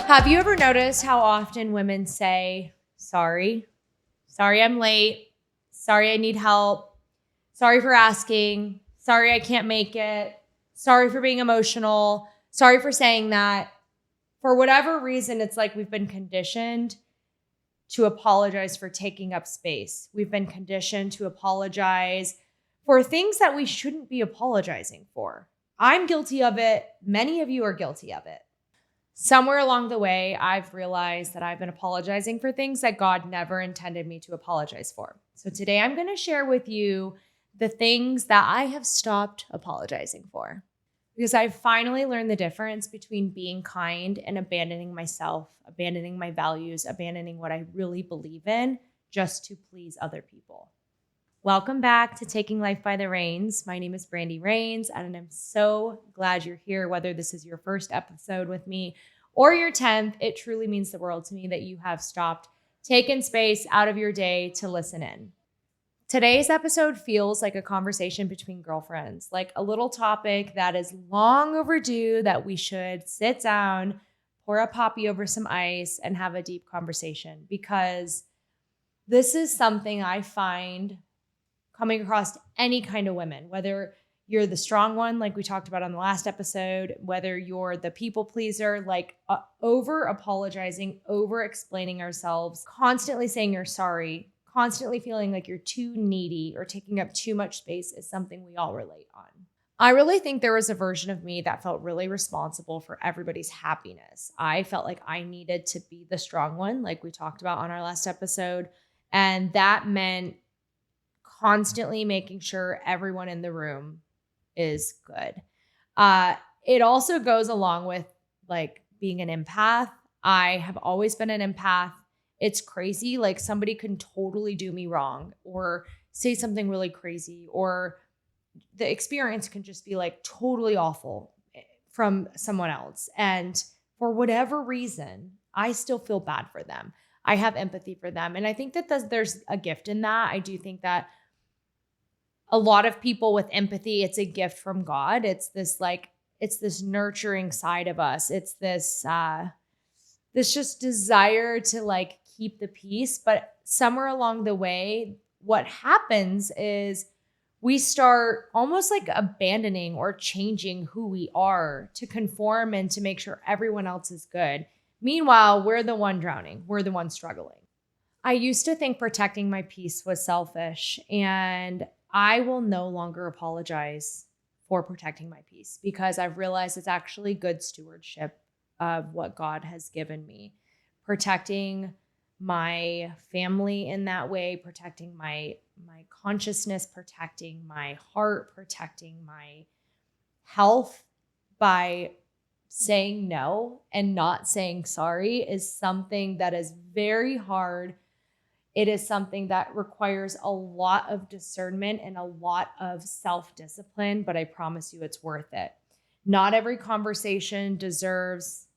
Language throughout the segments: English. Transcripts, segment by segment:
Have you ever noticed how often women say, sorry? Sorry I'm late. Sorry I need help. Sorry for asking. Sorry I can't make it. Sorry for being emotional. Sorry for saying that. For whatever reason, it's like we've been conditioned to apologize for taking up space. We've been conditioned to apologize for things that we shouldn't be apologizing for. I'm guilty of it. Many of you are guilty of it. Somewhere along the way, I've realized that I've been apologizing for things that God never intended me to apologize for. So today I'm going to share with you the things that I have stopped apologizing for, because I've finally learned the difference between being kind and abandoning myself, abandoning my values, abandoning what I really believe in just to please other people. Welcome back to Taking Life by the Reins. My name is Brandi Reins, and I'm so glad you're here. Whether this is your first episode with me or your 10th, it truly means the world to me that you have stopped taking space out of your day to listen in. Today's episode feels like a conversation between girlfriends, like a little topic that is long overdue, that we should sit down, pour a poppy over some ice, and have a deep conversation, because this is something I find coming across any kind of women, whether you're the strong one, like we talked about on the last episode, whether you're the people pleaser, like over apologizing, over explaining ourselves, constantly saying you're sorry, constantly feeling like you're too needy or taking up too much space is something we all relate on. I really think there was a version of me that felt really responsible for everybody's happiness. I felt like I needed to be the strong one, like we talked about on our last episode. And that meant constantly making sure everyone in the room is good. It also goes along with like being an empath. I have always been an empath. It's crazy. Like somebody can totally do me wrong or say something really crazy, or the experience can just be like totally awful from someone else. And for whatever reason, I still feel bad for them. I have empathy for them. And I think that there's a gift in that. I do think that a lot of people with empathy, it's a gift from God. It's this nurturing side of us. It's this just desire to like keep the peace. But somewhere along the way, what happens is we start almost like abandoning or changing who we are to conform and to make sure everyone else is good. Meanwhile, we're the one drowning. We're the one struggling. I used to think protecting my peace was selfish, and I will no longer apologize for protecting my peace, because I've realized it's actually good stewardship of what God has given me. Protecting my family in that way, protecting my consciousness, protecting my heart, protecting my health by saying no and not saying sorry is something that is very hard. It is something that requires a lot of discernment and a lot of self-discipline, but I promise you it's worth it. Not every conversation deserves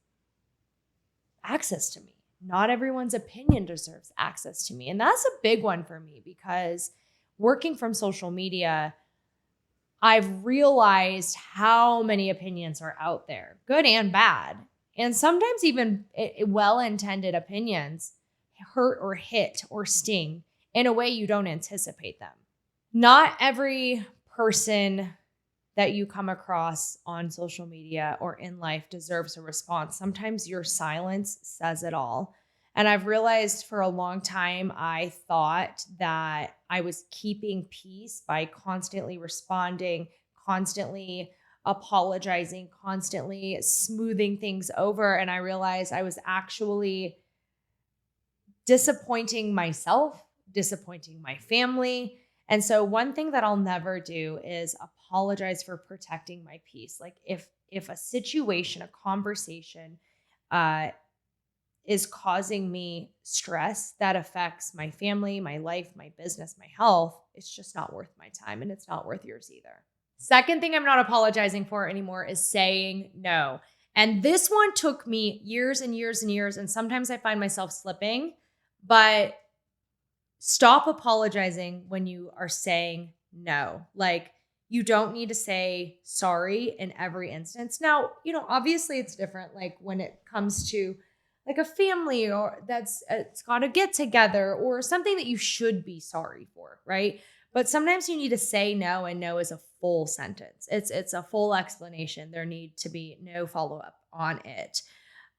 access to me. Not everyone's opinion deserves access to me. And that's a big one for me, because working from social media, I've realized how many opinions are out there, good and bad. And sometimes even well-intended opinions hurt or hit or sting in a way you don't anticipate them. Not every person that you come across on social media or in life deserves a response. Sometimes your silence says it all. And I've realized for a long time, I thought that I was keeping peace by constantly responding, constantly apologizing, constantly smoothing things over. And I realized I was actually disappointing myself, disappointing my family. And so one thing that I'll never do is apologize for protecting my peace. Like if a situation, a conversation is causing me stress that affects my family, my life, my business, my health, it's just not worth my time, and it's not worth yours either. Second thing I'm not apologizing for anymore is saying no. And this one took me years and years and years, and sometimes I find myself slipping. But stop apologizing when you are saying no. Like, you don't need to say sorry in every instance. Now, obviously it's different. Like when it comes to like a family or that's it's got to get together or something that you should be sorry for, right? But sometimes you need to say no, and no is a full sentence. It's a full explanation. There need to be no follow-up on it.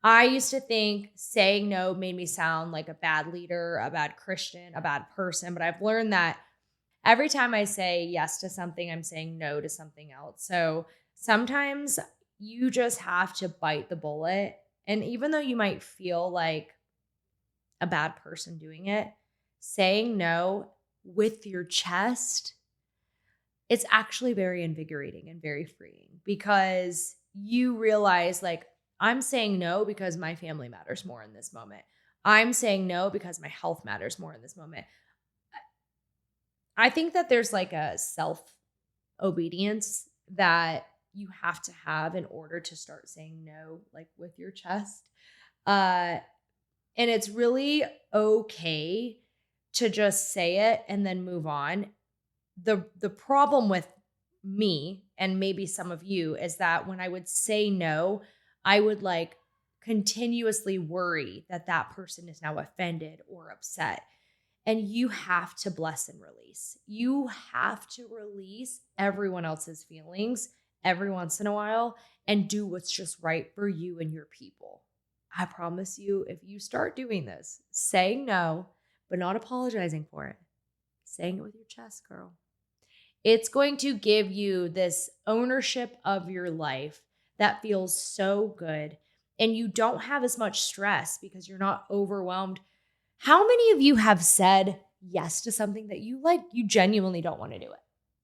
I used to think saying no made me sound like a bad leader, a bad Christian, a bad person, but I've learned that every time I say yes to something, I'm saying no to something else. So sometimes you just have to bite the bullet. And even though you might feel like a bad person doing it, saying no with your chest, it's actually very invigorating and very freeing because you realize, like, I'm saying no because my family matters more in this moment. I'm saying no because my health matters more in this moment. I think that there's like a self obedience that you have to have in order to start saying no, like with your chest. Uh, and it's really okay to just say it and then move on. The problem with me and maybe some of you is that when I would say no, I would like continuously worry that that person is now offended or upset. And you have to bless and release. You have to release everyone else's feelings every once in a while and do what's just right for you and your people. I promise you, if you start doing this, saying no, but not apologizing for it, saying it with your chest, girl, it's going to give you this ownership of your life that feels so good. And you don't have as much stress because you're not overwhelmed. How many of you have said yes to something that you like, you genuinely don't want to do it?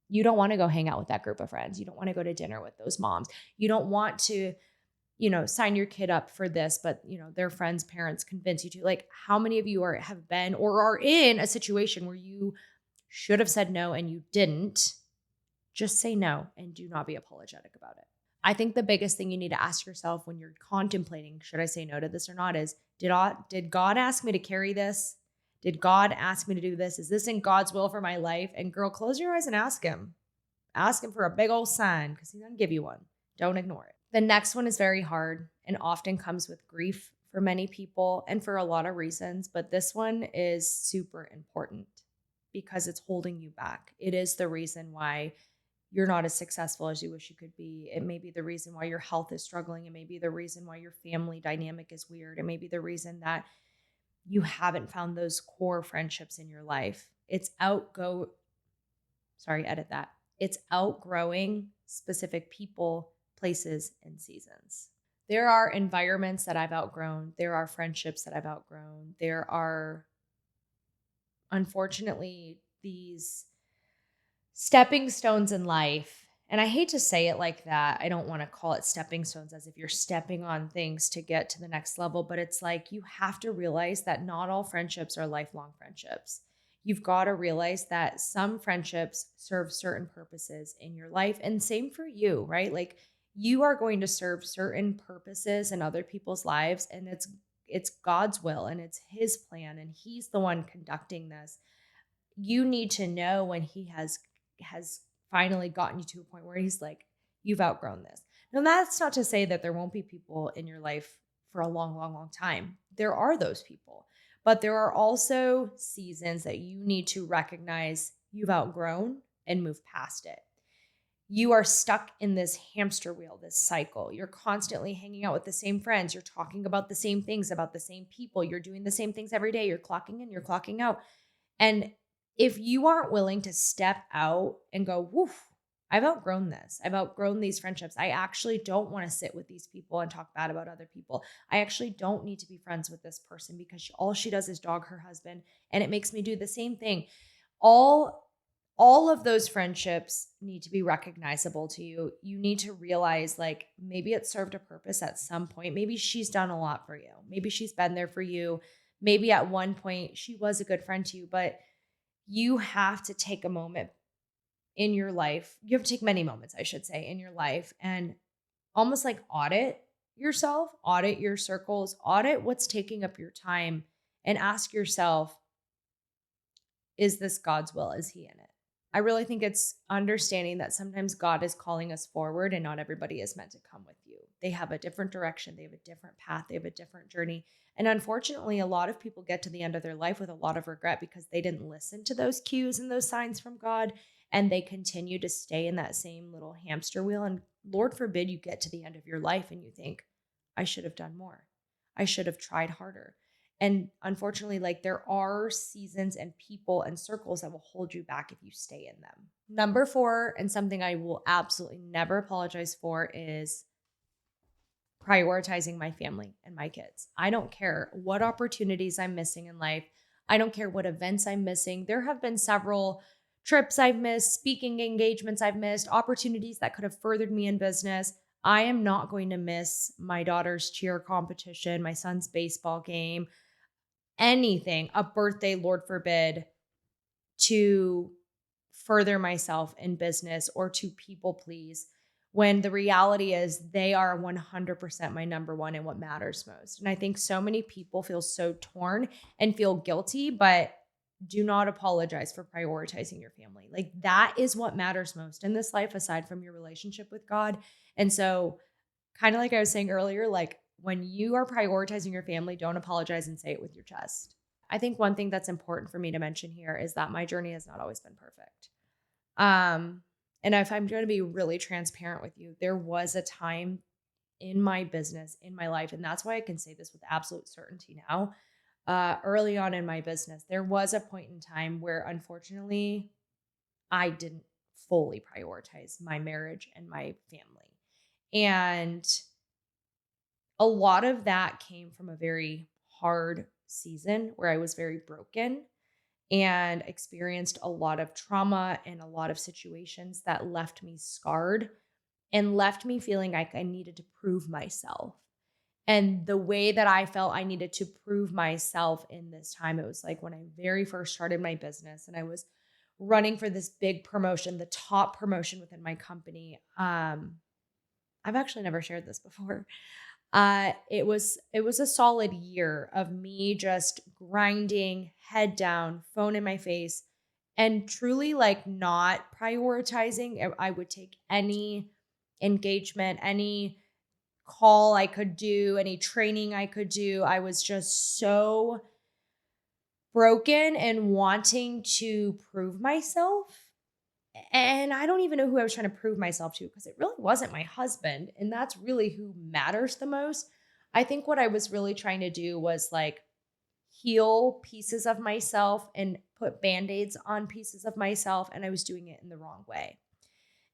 You don't want to go hang out with that group of friends. You don't want to go to dinner with those moms. You don't want to, sign your kid up for this, but their friends' parents convince you to. Like, how many of you have been or are in a situation where you should have said no and you didn't? Just say no and do not be apologetic about it. I think the biggest thing you need to ask yourself when you're contemplating, should I say no to this or not, is did God ask me to carry this? Did God ask me to do this? Is this in God's will for my life? And girl, close your eyes and ask him. Ask him for a big old sign because he's going to give you one. Don't ignore it. The next one is very hard and often comes with grief for many people and for a lot of reasons. But this one is super important because it's holding you back. It is the reason why you're not as successful as you wish you could be. It may be the reason why your health is struggling. It may be the reason why your family dynamic is weird. It may be the reason that you haven't found those core friendships in your life. Edit that. It's outgrowing specific people, places, and seasons. There are environments that I've outgrown. There are friendships that I've outgrown. There are, unfortunately, these stepping stones in life. And I hate to say it like that. I don't want to call it stepping stones as if you're stepping on things to get to the next level, but it's like you have to realize that not all friendships are lifelong friendships. You've got to realize that some friendships serve certain purposes in your life, and same for you, right? Like you are going to serve certain purposes in other people's lives, and it's God's will and it's his plan, and he's the one conducting this. You need to know when he has finally gotten you to a point where he's like, you've outgrown this. Now, that's not to say that there won't be people in your life for a long, long, long time. There are those people, but there are also seasons that you need to recognize you've outgrown and move past it. You are stuck in this hamster wheel, this cycle. You're constantly hanging out with the same friends. You're talking about the same things, about the same people. You're doing the same things every day. You're clocking in, you're clocking out. And if you aren't willing to step out and go, woof, I've outgrown this. I've outgrown these friendships. I actually don't want to sit with these people and talk bad about other people. I actually don't need to be friends with this person because all she does is dog her husband and it makes me do the same thing. All of those friendships need to be recognizable to you. You need to realize, like, maybe it served a purpose at some point. Maybe she's done a lot for you. Maybe she's been there for you. Maybe at one point she was a good friend to you, but you have to take a moment in your life. You have to take many moments, I should say, in your life and almost like audit yourself, audit your circles, audit what's taking up your time, and ask yourself, is this God's will? Is he in it? I really think it's understanding that sometimes God is calling us forward and not everybody is meant to come with you. They have a different direction. They have a different path. They have a different journey. And unfortunately, a lot of people get to the end of their life with a lot of regret because they didn't listen to those cues and those signs from God. And they continue to stay in that same little hamster wheel. And Lord forbid you get to the end of your life and you think, I should have done more. I should have tried harder. And unfortunately, like there are seasons and people and circles that will hold you back if you stay in them. Number 4, and something I will absolutely never apologize for, is prioritizing my family and my kids. I don't care what opportunities I'm missing in life. I don't care what events I'm missing. There have been several trips I've missed, speaking engagements I've missed, opportunities that could have furthered me in business. I am not going to miss my daughter's cheer competition, my son's baseball game, anything, a birthday, Lord forbid, to further myself in business or to people please, when the reality is they are 100% my number one and what matters most. And I think so many people feel so torn and feel guilty, but do not apologize for prioritizing your family. Like that is what matters most in this life, aside from your relationship with God. And so, kind of like I was saying earlier, like when you are prioritizing your family, don't apologize and say it with your chest. I think one thing that's important for me to mention here is that my journey has not always been perfect. And if I'm going to be really transparent with you, there was a time in my business, in my life, and that's why I can say this with absolute certainty now. Early on in my business, there was a point in time where unfortunately I didn't fully prioritize my marriage and my family. And a lot of that came from a very hard season where I was very broken and experienced a lot of trauma and a lot of situations that left me scarred and left me feeling like I needed to prove myself. And the way that I felt I needed to prove myself in this time, it was like when I very first started my business and I was running for this big promotion, the top promotion within my company. I've actually never shared this before. It was a solid year of me just grinding, head down, phone in my face, and truly like not prioritizing. I would take any engagement, any call I could do, any training I could do. I was just so broken and wanting to prove myself. And I don't even know who I was trying to prove myself to because it really wasn't my husband. And that's really who matters the most. I think what I was really trying to do was like heal pieces of myself and put band-aids on pieces of myself. And I was doing it in the wrong way.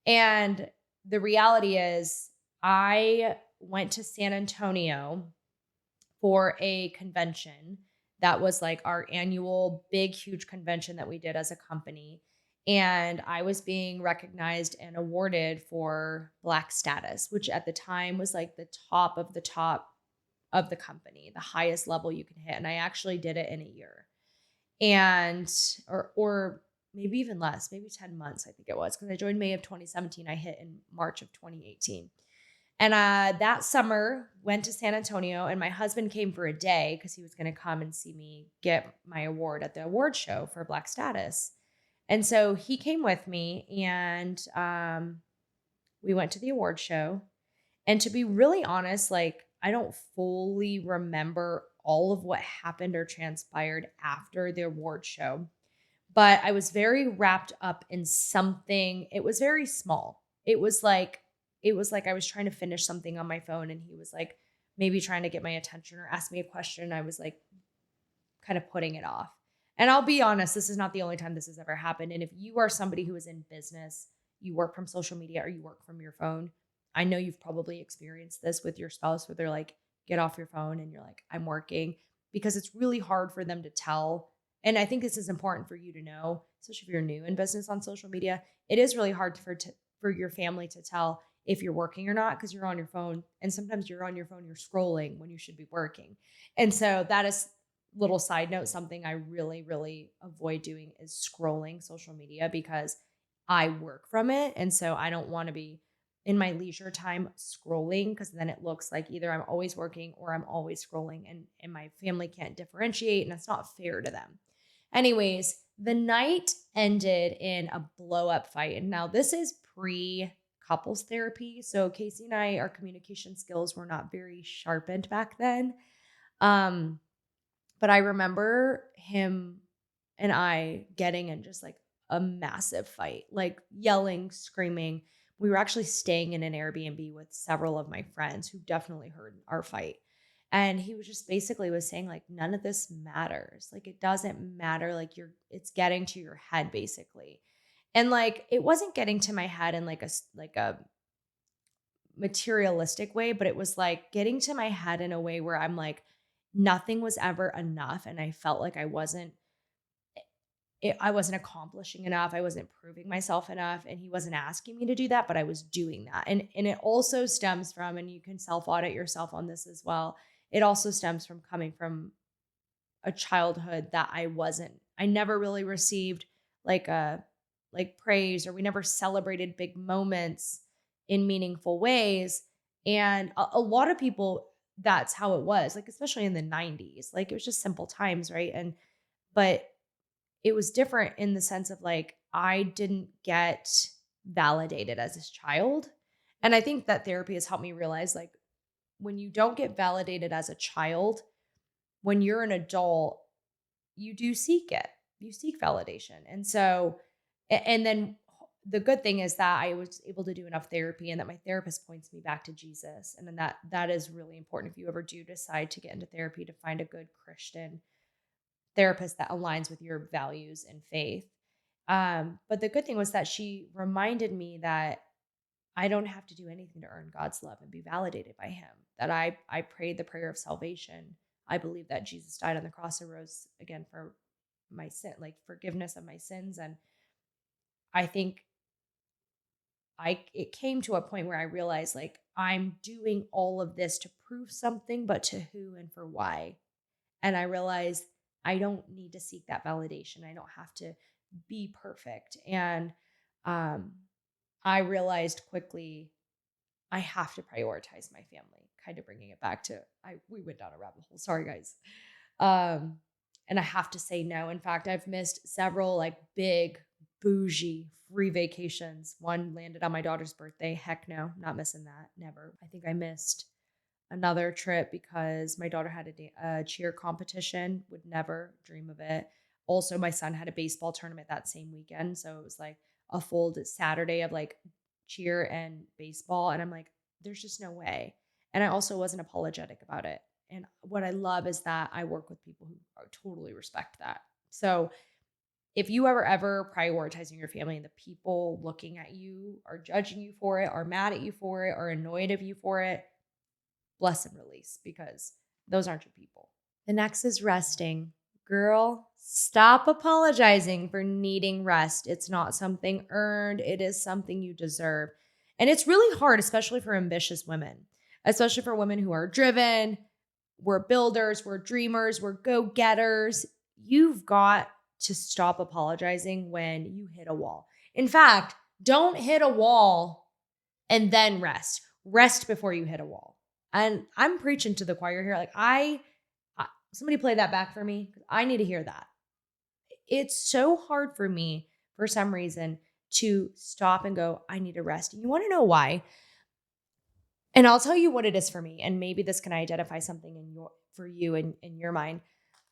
And the reality is, I went to San Antonio for a convention that was like our annual big, huge convention that we did as a company. And I was being recognized and awarded for Black status, which at the time was like the top of the company, the highest level you can hit. And I actually did it in a year. And or maybe even less, maybe 10 months, I think it was, because I joined May of 2017. I hit in March of 2018. And that summer went to San Antonio, and my husband came for a day because he was going to come and see me get my award at the award show for Black status. And so he came with me, and we went to the award show. And to be really honest, like I don't fully remember all of what happened or transpired after the award show, but I was very wrapped up in something. It was very small. It was like I was trying to finish something on my phone, and he was like maybe trying to get my attention or ask me a question. I was like kind of putting it off. And I'll be honest, this is not the only time this has ever happened. And if you are somebody who is in business, you work from social media or you work from your phone, I know you've probably experienced this with your spouse where they're like, get off your phone, and you're like, I'm working, because it's really hard for them to tell. And I think this is important for you to know, especially if you're new in business on social media. It is really hard for your family to tell if you're working or not because you're on your phone. And sometimes you're on your phone, you're scrolling when you should be working. And so that is, little side note, something I really, really avoid doing is scrolling social media because I work from it. And so I don't want to be in my leisure time scrolling because then it looks like either I'm always working or I'm always scrolling, and my family can't differentiate, and it's not fair to them. Anyways, the night ended in a blow up fight. And now this is pre couples therapy. So Casey and I, our communication skills were not very sharpened back then. But I remember him and I getting in just like a massive fight, like yelling, screaming. We were actually staying in an Airbnb with several of my friends who definitely heard our fight. And he was just basically was saying like, none of this matters. Like, it doesn't matter. Like, it's getting to your head basically. And like, it wasn't getting to my head in like a materialistic way, but it was like getting to my head in a way where I'm like, nothing was ever enough. And I felt like I wasn't accomplishing enough. I wasn't proving myself enough. And he wasn't asking me to do that, but I was doing that. And it also stems from, and you can self-audit yourself on this as well. It also stems from coming from a childhood that I never really received like praise, or we never celebrated big moments in meaningful ways. And a lot of people, that's how it was, like, especially in the 90s, like it was just simple times. Right. But it was different in the sense of like, I didn't get validated as a child. And I think that therapy has helped me realize like, when you don't get validated as a child, when you're an adult, you do seek it. You seek validation. And so, and then the good thing is that I was able to do enough therapy and that my therapist points me back to Jesus. And then that is really important if you ever do decide to get into therapy, to find a good Christian therapist that aligns with your values and faith. But the good thing was that she reminded me that I don't have to do anything to earn God's love and be validated by him. That I prayed the prayer of salvation. I believe that Jesus died on the cross and rose again for my sin, like forgiveness of my sins. And I think it came to a point where I realized like, I'm doing all of this to prove something, but to who and for why? And I realized I don't need to seek that validation. I don't have to be perfect. And I realized quickly I have to prioritize my family, kind of bringing it back to, we went down a rabbit hole. Sorry, guys. And I have to say no. In fact, I've missed several like big, bougie, free vacations. One landed on my daughter's birthday. Heck no, not missing that. Never. I think I missed another trip because my daughter had a cheer competition. Would never dream of it. Also, my son had a baseball tournament that same weekend. So it was like a full Saturday of like cheer and baseball. And I'm like, there's just no way. And I also wasn't apologetic about it. And what I love is that I work with people who totally respect that. So if you ever prioritizing your family and the people looking at you are judging you for it, are mad at you for it, are annoyed of you for it, bless and release, because those aren't your people. The next is resting. Girl, stop apologizing for needing rest. It's not something earned. It is something you deserve. And it's really hard, especially for ambitious women, especially for women who are driven. We're builders, we're dreamers, we're go-getters. You've got to stop apologizing when you hit a wall. In fact, don't hit a wall and then rest. Rest before you hit a wall. And I'm preaching to the choir here. Like somebody play that back for me. I need to hear that. It's so hard for me for some reason to stop and go, I need to rest. And you want to know why? And I'll tell you what it is for me. And maybe this can identify something for you in your mind.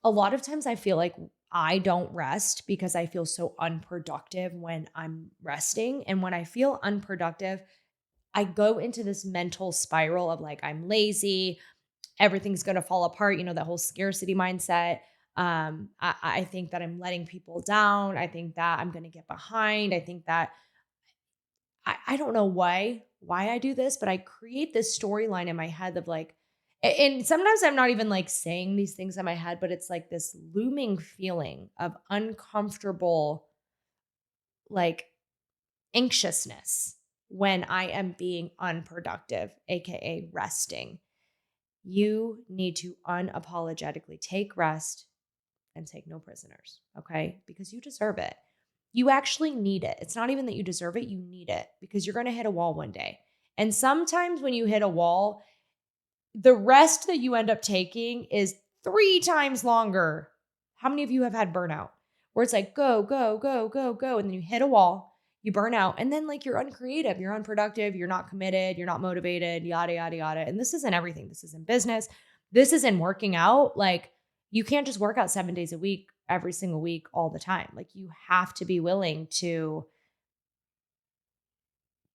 A lot of times I feel like I don't rest because I feel so unproductive when I'm resting. And when I feel unproductive, I go into this mental spiral of like, I'm lazy, everything's going to fall apart. You know, that whole scarcity mindset. I think that I'm letting people down. I think that I'm going to get behind. I think that I don't know why I do this, but I create this storyline in my head of like, and sometimes I'm not even like saying these things in my head, but it's like this looming feeling of uncomfortable, like anxiousness when I am being unproductive, AKA resting. You need to unapologetically take rest and take no prisoners, okay? Because you deserve it. You actually need it. It's not even that you deserve it, you need it because you're going to hit a wall one day. And sometimes when you hit a wall, the rest that you end up taking is 3 times longer. How many of you have had burnout where it's like go, go, go, go, go, and then you hit a wall, you burn out, and then like you're uncreative, you're unproductive, you're not committed, you're not motivated, yada, yada, yada. And this isn't everything. This is in business. This is in working out. Like you can't just work out 7 days a week, every single week, all the time. Like you have to be willing to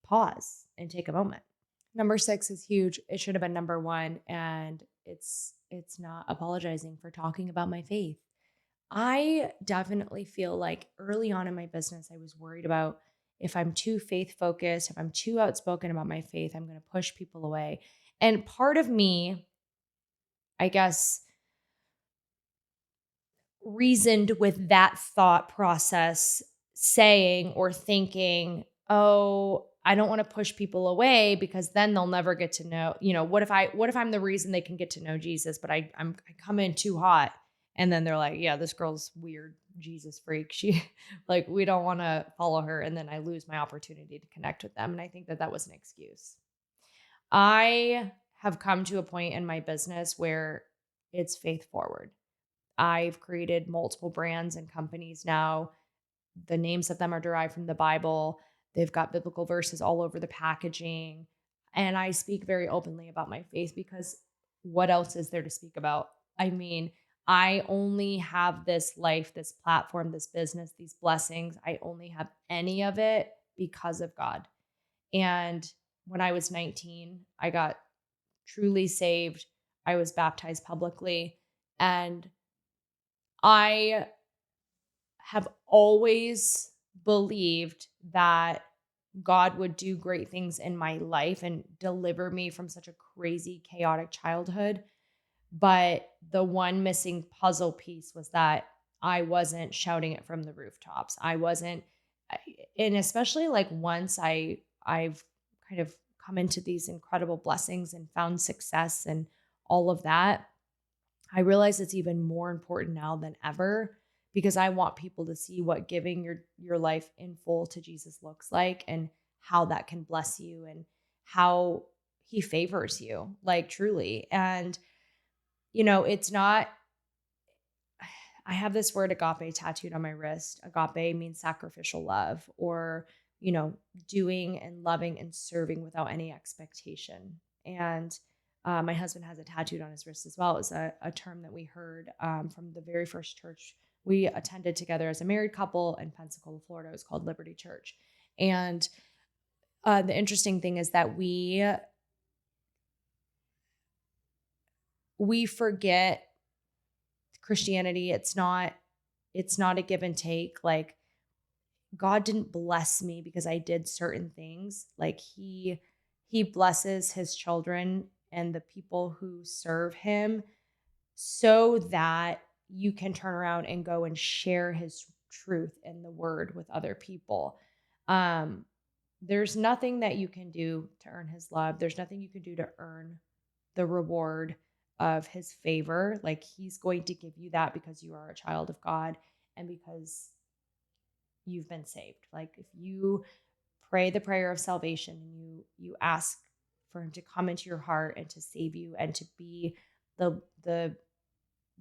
pause and take a moment. Number 6 is huge. It should have been number 1. And it's not apologizing for talking about my faith. I definitely feel like early on in my business, I was worried about if I'm too faith focused, if I'm too outspoken about my faith, I'm going to push people away. And part of me, I guess, reasoned with that thought process, saying or thinking, oh, I don't want to push people away because then they'll never get to know, what if I'm the reason they can get to know Jesus, but I come in too hot. And then they're like, yeah, this girl's weird Jesus freak. She like, we don't want to follow her. And then I lose my opportunity to connect with them. And I think that was an excuse. I have come to a point in my business where it's faith forward. I've created multiple brands and companies now. The names of them are derived from the Bible. They've got biblical verses all over the packaging. And I speak very openly about my faith because what else is there to speak about? I mean, I only have this life, this platform, this business, these blessings. I only have any of it because of God. And when I was 19, I got truly saved. I was baptized publicly. And I have always believed that God would do great things in my life and deliver me from such a crazy, chaotic childhood. But the one missing puzzle piece was that I wasn't shouting it from the rooftops. I wasn't, and especially like once I've kind of come into these incredible blessings and found success and all of that, I realize it's even more important now than ever because I want people to see what giving your life in full to Jesus looks like and how that can bless you and how he favors you, like truly. And it's not, I have this word agape tattooed on my wrist. Agape means sacrificial love, or, doing and loving and serving without any expectation. And my husband has it tattooed on his wrist as well. It was a term that we heard from the very first church we attended together as a married couple in Pensacola, Florida. It was called Liberty Church. And the interesting thing is that we forget Christianity. It's not a give and take. Like God didn't bless me because I did certain things. Like he blesses his children and the people who serve him so that you can turn around and go and share his truth and the word with other people. There's nothing that you can do to earn his love. There's nothing you can do to earn the reward of his favor. Like he's going to give you that because you are a child of God and because you've been saved. Like if you pray the prayer of salvation and you ask for him to come into your heart and to save you and to be the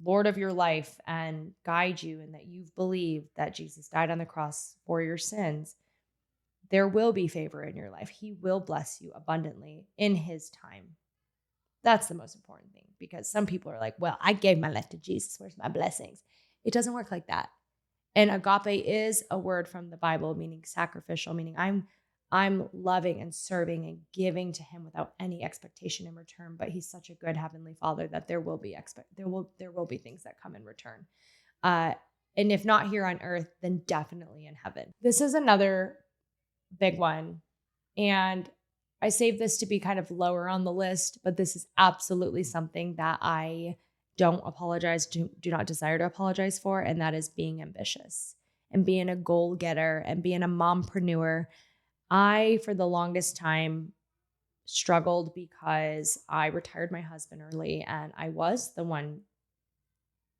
Lord of your life and guide you, and that you've believed that Jesus died on the cross for your sins, there will be favor in your life. He will bless you abundantly in his time. That's the most important thing, because some people are like, well, I gave my life to Jesus. Where's my blessings? It doesn't work like that. And agape is a word from the Bible, meaning sacrificial, meaning I'm loving and serving and giving to him without any expectation in return. But he's such a good heavenly Father that there will be things that come in return. And if not here on earth, then definitely in heaven. This is another big one. And I saved this to be kind of lower on the list, but this is absolutely something that I don't do not desire to apologize for. And that is being ambitious and being a goal getter and being a mompreneur. I, for the longest time, struggled because I retired my husband early and I was the one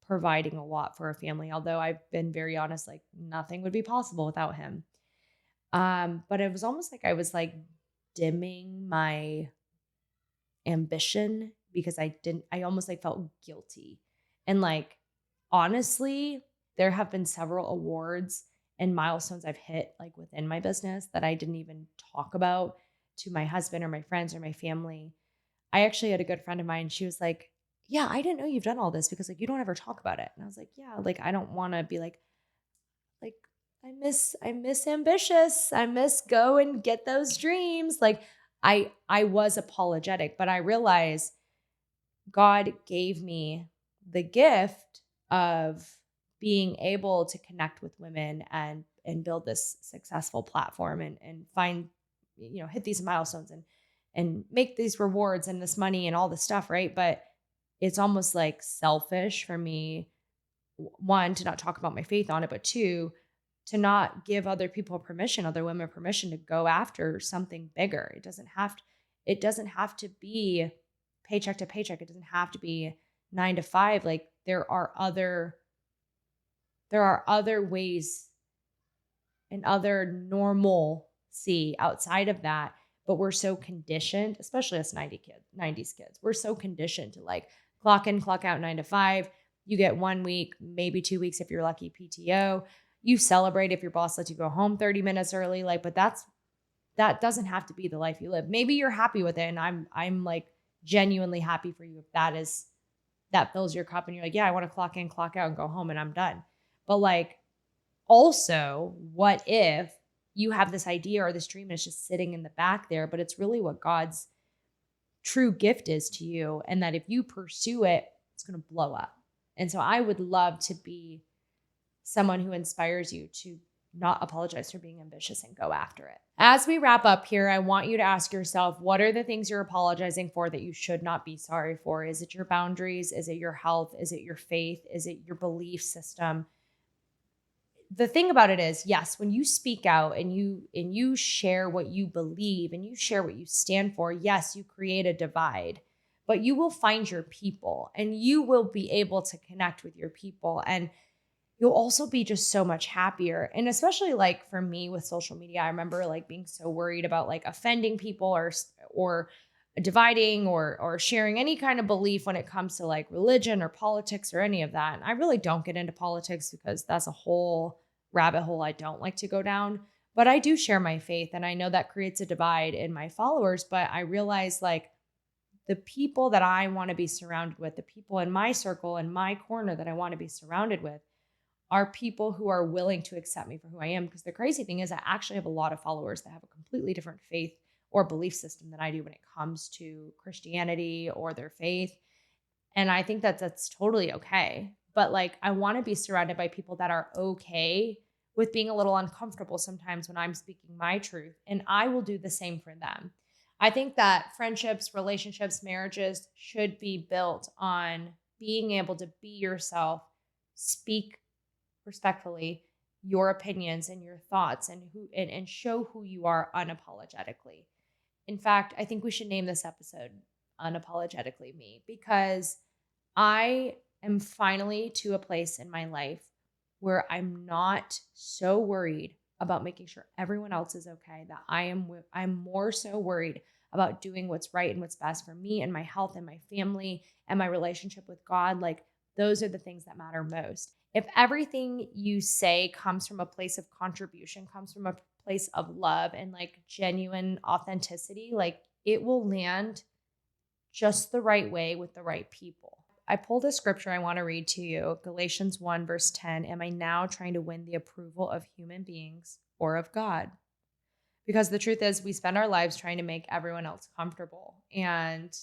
providing a lot for a family. Although I've been very honest, like nothing would be possible without him. But it was almost like I was like dimming my ambition because I almost like felt guilty. And like, honestly, there have been several awards and milestones I've hit like within my business that I didn't even talk about to my husband or my friends or my family. I actually had a good friend of mine. She was like, yeah, I didn't know you've done all this because like you don't ever talk about it. And I was like, yeah, like I don't want to be like I miss ambitious. I miss go and get those dreams. Like I was apologetic, but I realized God gave me the gift of being able to connect with women and build this successful platform and find, hit these milestones and make these rewards and this money and all this stuff, right? But it's almost like selfish for me, one, to not talk about my faith on it, but two, to not give other people permission, other women permission to go after something bigger. It doesn't have to be paycheck to paycheck. It doesn't have to be 9 to 5. Like there are other ways and other normalcy outside of that. But we're so conditioned, especially us 90s kids, we're so conditioned to like clock in, clock out 9 to 5. You get 1 week, maybe 2 weeks if you're lucky, PTO. You celebrate if your boss lets you go home 30 minutes early. Like, but that doesn't have to be the life you live. Maybe you're happy with it. And I'm like genuinely happy for you if that fills your cup and you're like, yeah, I want to clock in, clock out and go home and I'm done. But like, also, what if you have this idea or this dream and it's just sitting in the back there, but it's really what God's true gift is to you. And that if you pursue it, it's going to blow up. And so I would love to be someone who inspires you to not apologize for being ambitious and go after it. As we wrap up here, I want you to ask yourself, what are the things you're apologizing for that you should not be sorry for? Is it your boundaries? Is it your health? Is it your faith? Is it your belief system? The thing about it is, yes, when you speak out and you share what you believe and you share what you stand for, yes, you create a divide, but you will find your people and you will be able to connect with your people, and you'll also be just so much happier. And especially like for me with social media, I remember like being so worried about like offending people or dividing or sharing any kind of belief when it comes to like religion or politics or any of that. And I really don't get into politics because that's a whole rabbit hole I don't like to go down. But I do share my faith, and I know that creates a divide in my followers. But I realize like the people that I want to be surrounded with, the people in my circle, in my corner that I want to be surrounded with, are people who are willing to accept me for who I am. Because the crazy thing is I actually have a lot of followers that have a completely different faith or belief system than I do when it comes to Christianity or their faith. And I think that that's totally okay. But like, I want to be surrounded by people that are okay with being a little uncomfortable sometimes when I'm speaking my truth. And I will do the same for them. I think that friendships, relationships, marriages should be built on being able to be yourself, speak respectfully your opinions and your thoughts, and show who you are unapologetically. In fact, I think we should name this episode Unapologetically Me, because I am finally to a place in my life where I'm not so worried about making sure everyone else is okay, that I'm more so worried about doing what's right and what's best for me and my health and my family and my relationship with God. Like, those are the things that matter most. If everything you say comes from a place of contribution, comes from a place of love and like genuine authenticity, like it will land just the right way with the right people. I pulled a scripture I want to read to you. Galatians 1 verse 10. Am I now trying to win the approval of human beings or of God? Because the truth is, we spend our lives trying to make everyone else comfortable. And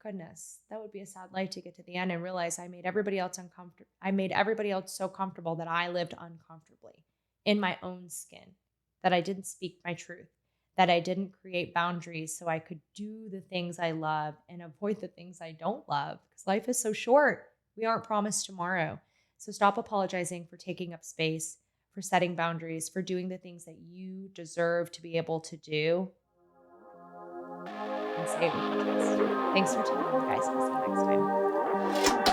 goodness, that would be a sad life to get to the end and realize I made everybody else uncomfortable. I made everybody else so comfortable that I lived uncomfortably in my own skin, that I didn't speak my truth, that I didn't create boundaries so I could do the things I love and avoid the things I don't love, because life is so short. We aren't promised tomorrow. So stop apologizing for taking up space, for setting boundaries, for doing the things that you deserve to be able to do, and say it with your chest. Thanks for tuning in, guys. We'll see you next time.